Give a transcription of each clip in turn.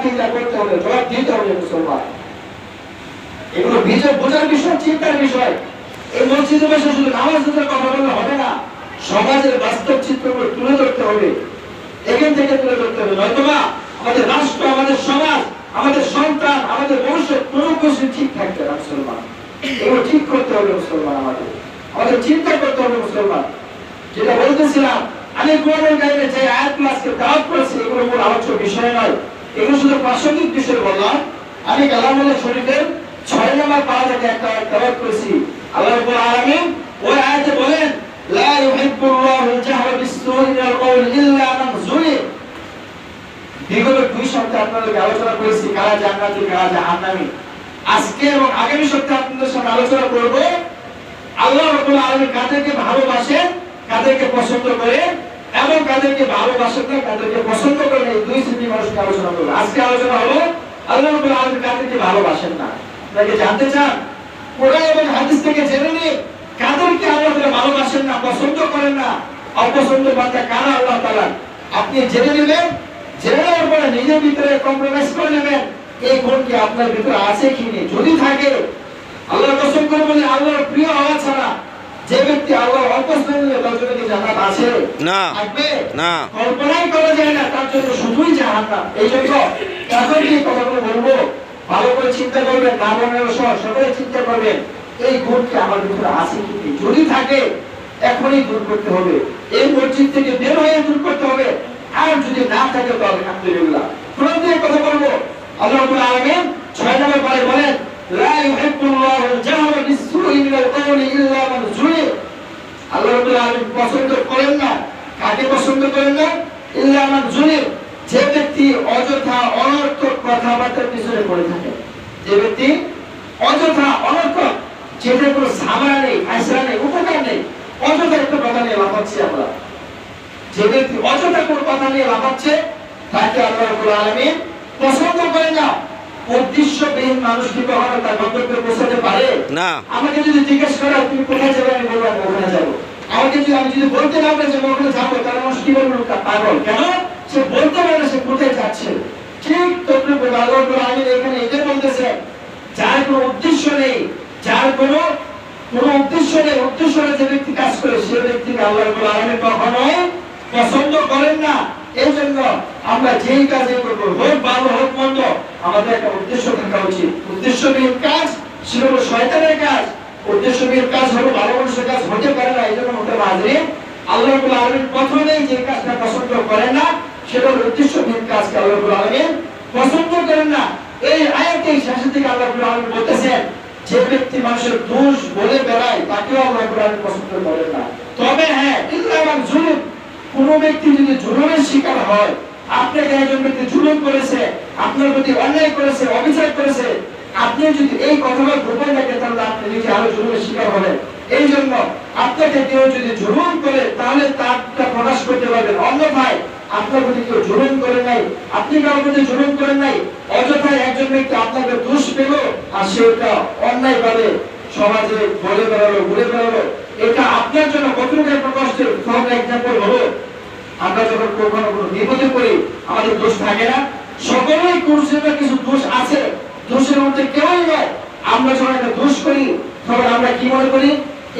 চিন্তা করতে হবে, জবাব দিতে হবে মুসলমান। এগুলো বোঝার বিষয়, চিন্তার বিষয়। এই মসজিদে বসে শুধু নামাজের কথা বললে হবে না, সমাজের বাস্তব চিত্রগুলো তুলে ধরতে হবে, এখান থেকে তুলে ধরতে হবে। নয়তোবা আমাদের রাষ্ট্র, আমাদের সমাজ, আমাদের সন্তান, আমাদের ভবিষ্যৎ কোনো কিছু ঠিক থাকবে না মুসলমান। এগুলো ঠিক করতে হবে মুসলমান, আমাদের চিন্তা করতে হবে মুসলমান। যেটা বলতেছিলাম, আমি কোরআনের গাইবে যে আয়াতগুলো আজকে দাওয়াত করেছি, এগুলো মূল আলোচ্য বিষয় নয়, এগুলো শুধু প্রাসঙ্গিক বিষয় বললাম। আমি কালামুল্লাহ শরীফের 6 নম্বর পারা থেকে একটা দাওয়াত করেছি। আল্লাহ রাব্বুল আলামিন ওই আয়াতে বলেন, লা ইউহিব্বুল্লাহুল জাহরা বিস-সুই মিনাল কওলি ইল্লা মান যুলিম। বিগত 2 সপ্তাহে আপনাদেরকে আলোচনা করেছি কারা জান্নাতি কারা জাহান্নামী। আজকে এবং আগামী সপ্তাহে আপনাদের সাথে আলোচনা করব আল্লাহ রাব্বুল আলামিন কাদেরকে ভালোবাসেন, কাদেরকে পছন্দ করেন, এবং কাদেরকে ভালোবাসেন না, কাদেরকে পছন্দ করেন। এই 2 শ্রেণীর মানুষকে আলোচনা করব। আজকে আলোচনা হলো আল্লাহ রাব্বুল আলামিন কাদেরকে ভালোবাসেন না। আপনারা জানতে চান? কোরআন এবং হাদিস থেকে জেনে নিন কাদেরকে আল্লাহ তাআলা ভালোবাসেন না, পছন্দ করেন না, অপছন্দ বান্দা কারা আল্লাহ তাআলা। আপনি জেনে নেবেন, জেনে নেওয়ার পরে নিজের ভিতরে কম্প্রোমাইজ করে নেবেন এই গুণ কি আপনার ভিতরে আছে কি নেই। যদি থাকে, আল্লাহর কসম করে বলি, আল্লাহর প্রিয় হওয়া ছাড়া যে ব্যক্তি আল্লাহর অপছন্দ তার জন্য কি জান্নাত আছে? না, থাকবে না, কল্পনাই করা যায় না, তার জন্য শুধুই জাহান্নাম। এই জন্য এখন এই কথাগুলো বলবো, ভালো করে চিন্তা করবেন, না মনের সহ সকলে চিন্তা করবেন এই গুণ কি আমার ভিতরে আছে কি নেই। যদি থাকে এখনই দূর করতে হবে, এই মসজিদ থেকে বের হয়ে দূর করতে হবে। আর যদি না থাকে তো আলহামদুলিল্লাহ। কোরআন দিয়ে কথা বলবো, আল্লাহ রাব্বুল আলামিন 6 নম্বর পারে বলেন, লা ইউহিব্বুল্লাহুল জাহরা বিস-সুই মিনাল কওলি ইল্লা মান যুলিম। আল্লাহ রাব্বুল আলামিন পছন্দ করেন না, কাকে পছন্দ করেন না? ইল্লা মান যুলিম, যে ব্যক্তি অযথা অনর্থক কথাবার্তার পিছনে পড়ে থাকে। যে ব্যক্তি অযথা অনর্থক, যেটার কোনো সামানা নেই, ফায়সালা নেই, উপকার নেই, অযথা একটা কথা নিয়ে লাফাচ্ছি আমরা। যে ব্যক্তি অযথা কোনো কথা নিয়ে লাফাচ্ছে তাকে আল্লাহ রাব্বুল আলামিন পছন্দ করেন না। উদ্দেশ্যবিহীন মানুষ কি কখনো তার গন্তব্যে পৌঁছাতে পারে না? আমাকে যদি জিজ্ঞেস করে তুমি কোথায় যাবে, আমি বলবো আমি ওখানে যাবো। আমি যদি বলতে না পারি যে আমি ওখানে যাবো, তাহলে মানুষ কি বলবে? লোকটা পাগল। কেন? সে বলতে পারে সে কোথায় যাচ্ছে। ঠিক তদ্রূপ আল্লাহ রাব্বুল আলামিন এখানে এটা বলতেছেন, যার কোনো উদ্দেশ্য নেই, যার কোনো উদ্দেশ্য নেই, উদ্দেশ্য যে ব্যক্তি কাজ করে সে ব্যক্তিকে আল্লাহ রাব্বুল আলামিন কখনোই পছন্দ করেন না। এই জন্য আমরা যেই কাজে করবো, হোক ভালো হোক মন্দ, আমাদের একটা উদ্দেশ্য থাকা উচিত। উদ্দেশ্যহীন কাজ সেটা হলো শয়তানের কাজ। উদ্দেশ্যহীন কাজ হলো ভালো মানুষের কাজ হতে পারে না। এই জন্য মুহতারাম আল্লাহ রাব্বুল আলামিন প্রথমেই যে কাজটা পছন্দ করেন না সেটা হলো উদ্দেশ্যহীন কাজকে আল্লাহ রাব্বুল আলামিন পছন্দ করেন না। এই আয়াতের শেষের দিকে আল্লাহ রাব্বুল আলামিন বলতেছেন, যে ব্যক্তি মানুষের দোষ বলে বেড়ায় তাকেও আল্লাহ রাব্বুল আলামিন পছন্দ করেন না। তবে হ্যাঁ, ইল্লা মান যুলিম, কোন ব্যক্তি যদি জুলুমের শিকার হয়, আপনাকে একজন ব্যক্তি জুলুম করেছে, আপনার প্রতি অন্যায় করেছে, অবিচার করেছে, আপনি যদি এই কথাটা গোপন রাখেন তাহলে আপনি নিজে আরো জুলুমের শিকার হবেন। এই জন্য আপনাকে কেউ যদি জুলুম করে তাহলে তারটা প্রকাশ করতে পারবেন। অন্যথায় আপনার প্রতি কেউ জুলুম করে নাই, আপনি কারোর প্রতি জুলুম করেন নাই, অযথায় একজন ব্যক্তি আপনাকে দোষ পেল আর সেটা অন্যায় ভাবে সমাজে বলে বেড়ালো, ঘুরে বেড়ালো, এটা আপনার জন্য কতটুকু একটা কষ্টের। ফর এক্সাম্পল হলো, আমরা যখন কখনো কোনো বিপদে পড়ি আমাদের দোষ থাকে না? সকলেই করছে, কিছু দোষ আছে, দোষের মধ্যে কেউই নয়। আমরা যখন একটা দোষ করি তখন আমরা কি মনে করি?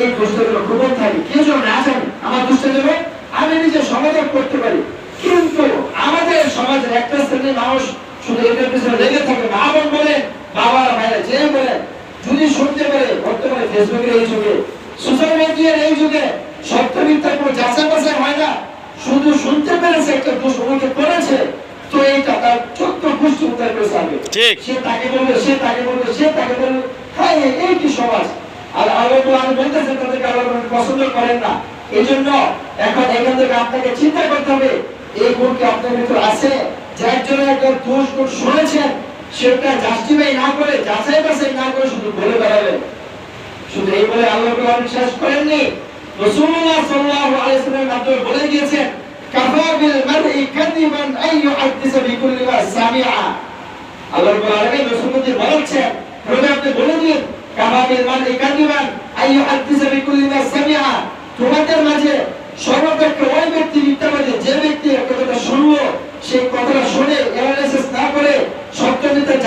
এই দোষটা যেন গোপন থাকে, কেউ যেন না জানে আমার দোষটা, যেন আমি নিজে সমাধান করতে পারি। কিন্তু আমাদের সমাজের একটা শ্রেণীর মানুষ শুধু এটার পিছনে লেগে থাকে। মা বোন বলে, বাবার ভাইরা যে বলে, যদি শুনতে পারে, বর্তমানে ফেসবুকের এই যুগে, সোশ্যাল মিডিয়ার এই যুগে সত্য মিথ্যার কোনো যাচাই বাছাই হয় না। শুধু শুনতে পেরেছে একটা দোষ ওকে করেছে, তো এইটা তার 14 গোষ্ঠী উদ্ধার করে যাবে। সে তাকে বলবে, সে তাকে বলবে, সে তাকে বলবে। হ্যাঁ, এই কি সমাজ? আর আল্লাহ বলতেছেন তাদেরকে আল্লাহ পছন্দ করেন না। এই জন্য এখন এখান থেকে আপনাকে চিন্তা করতে হবে এই গুণ কি আপনার ভিতরে আছে? যার জন্য একটা দোষ গুণ শুনেছেন সেটা জাস্টিফাই না করে, যাচাই বাছাই না করে শুধু বলে বেড়াবেন। শুধু এই বলে আল্লাহ শেষ করেননি। রাসূলুল্লাহ সাল্লাল্লাহু আলাইহি ওয়াসাল্লাম মাত্র বলে গিয়েছেন, কাফা বিল মারই কাযিবান আন ইউহাদ্দিসা বিকুল্লি মা সামিআ। আল্লাহ রাব্বুল আলামিন রাসূলকে বলেছেন, প্রভু আপনি বলে দিন, কাফা বিল মারই কাযিবান আন ইউহাদ্দিসা বিকুল্লি মা সামিআ। তোমাদের মাঝে সর্বাপেক্ষা ওই ব্যক্তি মিথ্যাবাদী যে ব্যক্তি একটা কথা শুনলো, সেই কথাটা শুনে অ্যানালাইসিস না করে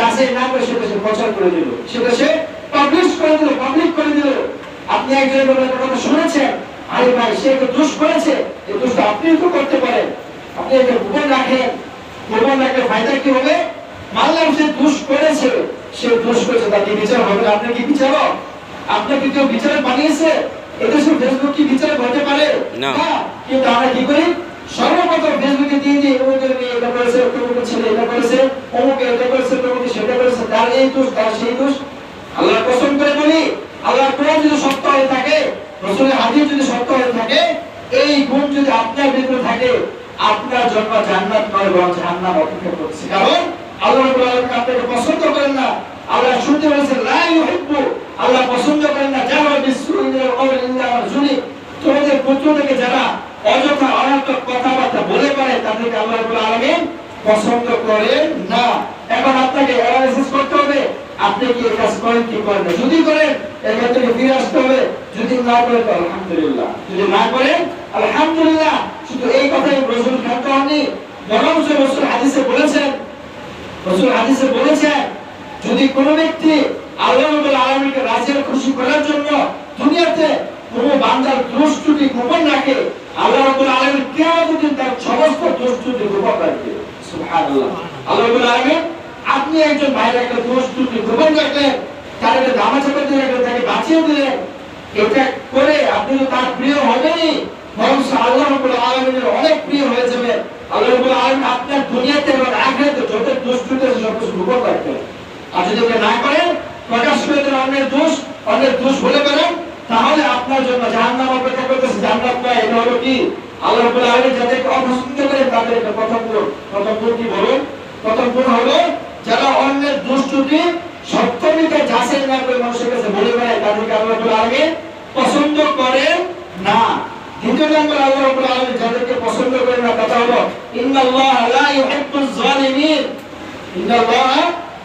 যাচাই না করে সেটা সে প্রচার করে দিল, সেটা সে পাবলিশ করে দিল, পাবলিক করে দিল। আপনি একজনের কথা শুনেছেন, আরে ভাই সে একটা দোষ করেছে, এই দোষটা আপনিও তো করতে পারেন। আপনি এটা গোপন রাখেন, গোপন রাখলে ফায়দা কি হবে? মানলাম সে দোষ করেছে, সে দোষ করেছে, তাকে বিচার হবে। আপনি কি বিচারক? আপনাকে কেউ বিচারক বানিয়েছে? এদেশে ফেসবুক কি বিচারক হতে পারে না? কিন্তু আমরা কি করি? সর্বপ্রথম ফেসবুকে দিয়ে দিই অমুকের মেয়ে এটা করেছে, অমুকের ছেলে এটা করেছে, অমুকে এটা করেছে, অমুকে সেটা করেছে, তার এই দোষ, তার সেই দোষ। আল্লাহ কসম করে বলি, আল্লাহর কোরআন যদি সত্য হয়ে থাকে, রাসূলের হাদিস যদি সত্য হয়ে থাকে, এই গুণ যদি আপনার ভিতরে থাকে, আপনার জন্য জান্নাত নয় বরং জাহান্নাম অপেক্ষা করছে। কারণ আল্লাহ রাব্বুল আলামিন আপনাকে পছন্দ করেন না। আল্লাহ শুনতে বলেছেন লা ইউহিব্বু, আল্লাহ পছন্দ করেন না যারা বিসুই মিনাল কওলি ইল্লা রাজুলি। তোমাদের পক্ষ থেকে যারা অযথা অনর্থক কথাবার্তা বলে পারে তাদেরকে আল্লাহ রাব্বুল আলামিন পছন্দ করেন না। এখন আপনাকে অ্যানালাইসিস করতে হবে, আপনি কি এই কাজ করেন কি করেন না। যদি করেন এর থেকে ফিরে আসতে হবে, যদি না করেন তো আলহামদুলিল্লাহ, যদি না করেন আলহামদুলিল্লাহ। শুধু এই কথাই রাসূল ক্ষান্ত হননি, বরং রাসূল হাদিসে বলেছেন, রাসূল হাদিসে বলেছেন যদি কোনো ব্যক্তি আল্লাহ রাব্বুল আলামিনকে রাজি খুশি করার জন্য দুনিয়াতে কোনো বান্দার দোষ ত্রুটি গোপন রাখে, আল্লাহ রাব্বুল আলামিন কিয়ামতের দিন তার সমস্ত দোষ ত্রুটি গোপন রাখবে। সুবহানাল্লাহ। আল্লাহ রাব্বুল আলামিন, আপনি একজন ভাইয়ের একটা দোষ ত্রুটি গোপন রাখলেন, তাকে ধামাচাপা দিয়ে রাখলেন, তাকে বাঁচিয়ে দিলেন, এটা করে আপনি তো তার প্রিয় হবেনই, বরং আল্লাহ রাব্বুল আলামিনের অনেক প্রিয় হয়ে যাবে। আল্লাহ রাব্বুল আলামিন আপনার দুনিয়াতে এবং আখিরাতে যত দোষ ত্রুটি আছে সব কিছু গোপন রাখবেন। আর যদি এটা না করেন, প্রকাশ করে দেন অন্যের দোষ বলে বেড়ান, তাহলে আপনার জন্য জাহান্নাম অপেক্ষা করতেছে। জান্নাত নয়, এটা হলো কি আল্লাহ রাব্বুল আলামিন যাদেরকে অপছন্দ করেন তাদের এটা প্রথম গুণ কি বলুন? প্রথম গুণ হলো যারা অন্যের দোষ ত্রুটি সত্য মিথ্যা যাচাই না করে মানুষের কাছে বলে বেড়ায়, তাদেরকে আল্লাহ রাব্বুল আলামিন পছন্দ করেন না। দ্বিতীয় নম্বর, আল্লাহ রাব্বুল আলামিন যাদেরকে পছন্দ করেন না তারা হলো ইন্নাল্লাহা লা ইউহিব্বুজ জালিমিন। ইন্নাল্লাহা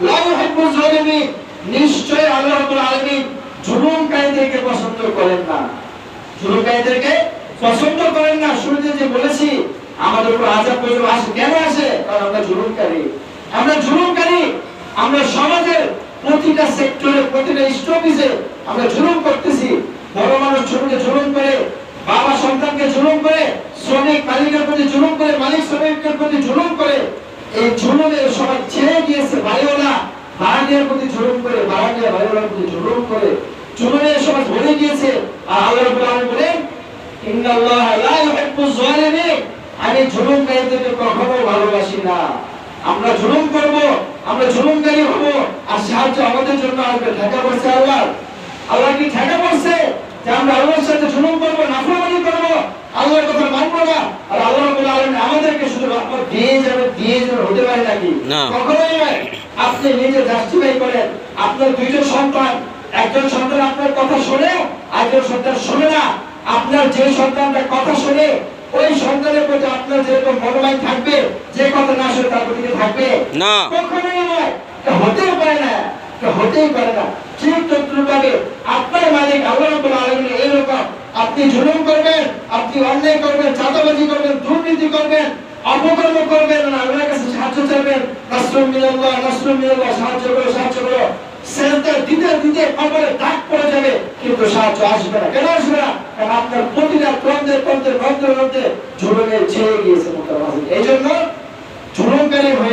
লা ইউহিব্বুজ জালিমিন, নিশ্চয় আল্লাহ রাব্বুল আলামিন জুলুমকারীদেরকে পছন্দ করেন না। জুলুমকারীদেরকে পছন্দ করেন না। শুরুতে যে বলেছি আমাদের উপর আযাব পর্যন্ত আসে, কেন আসে? কারণ আমরা জুলুমকারী। আমরা সমাজের প্রতিটা সেক্টরে, প্রতিটা স্টপিসে আমরা জুলুম করতেছি। বড় মানুষ ছোটকে জুলুম করে, বাবা সন্তানকে জুলুম করে, শ্রমিক মালিকের প্রতি জুলুম করে, মালিক শ্রমিকের প্রতি জুলুম করে। এই জুলুমের সমাজ ছেড়ে গিয়েছে। বাড়িওয়ালা ভাড়াটিয়ার প্রতি জুলুম করে, ভাড়াটিয়া বাড়িওয়ালার প্রতি জুলুম করে, জুলুমের সমাজ ভরে গিয়েছে। আর আল্লাহ রাব্বুল আলামিন বলেন ইন্নাল্লাহা লা ইউহিব্বুজ জালিমিন, আমি জুলুমকারীদেরকে কখনো ভালোবাসি না। আমরা জুলুম করব, আমরা জুলুমকারী হব, আর সাহায্য আমাদের জন্য আসবে। ঠেকা পড়ছে আল্লাহ কি ঠেকা পড়ছে যে আমরা আল্লাহর সাথে জুলুম করব, নাফরমানি করব, আল্লাহর কথা মানব না? আর আল্লাহ রাব্বুল আলামিন আমাদেরকে শুধু রহমত দিয়ে যাবে হতে পারে নাকি? কখনোই নয়। আপনি নিজে জাস্টিফাই করেন, আপনার দুইজন সন্তান, একজন সন্তান আপনার কথা শোনে, আরেকজন সন্তান শোনে না। আপনার যে সন্তানটা কথা শোনে, ওই সন্তানের প্রতি আপনার যেরকম মনোমাইল থাকবে, যে কথা না শোনে তার প্রতি থাকবে না? কখনোই নয়। হতেই পারে না, হতেই পারে না। ঠিক তদ্রূপভাবে আপনার মালিক আল্লাহ রাব্বুল আলামিন এইরকম, আপনি জুলুম করবেন, আপনি অন্যায় করবেন, চাঁদাবাজি করবেন, দুর্নীতি করবেন, অপকর্ম করবেন, আল্লাহর কাছে সাহায্য চাইবেন, নাসরুম মিনাল্লাহ, সাহায্য করো। সেজদা দিতে কবরে দাগ পড়ে যাবে, কিন্তু সাহায্য আসবে না। কেন আসবে না? কারণ আপনার প্রতিটা দ্বন্দ্বের মধ্যে জুলুমের ছেয়ে গিয়েছে। এই জন্য জুলুমকারী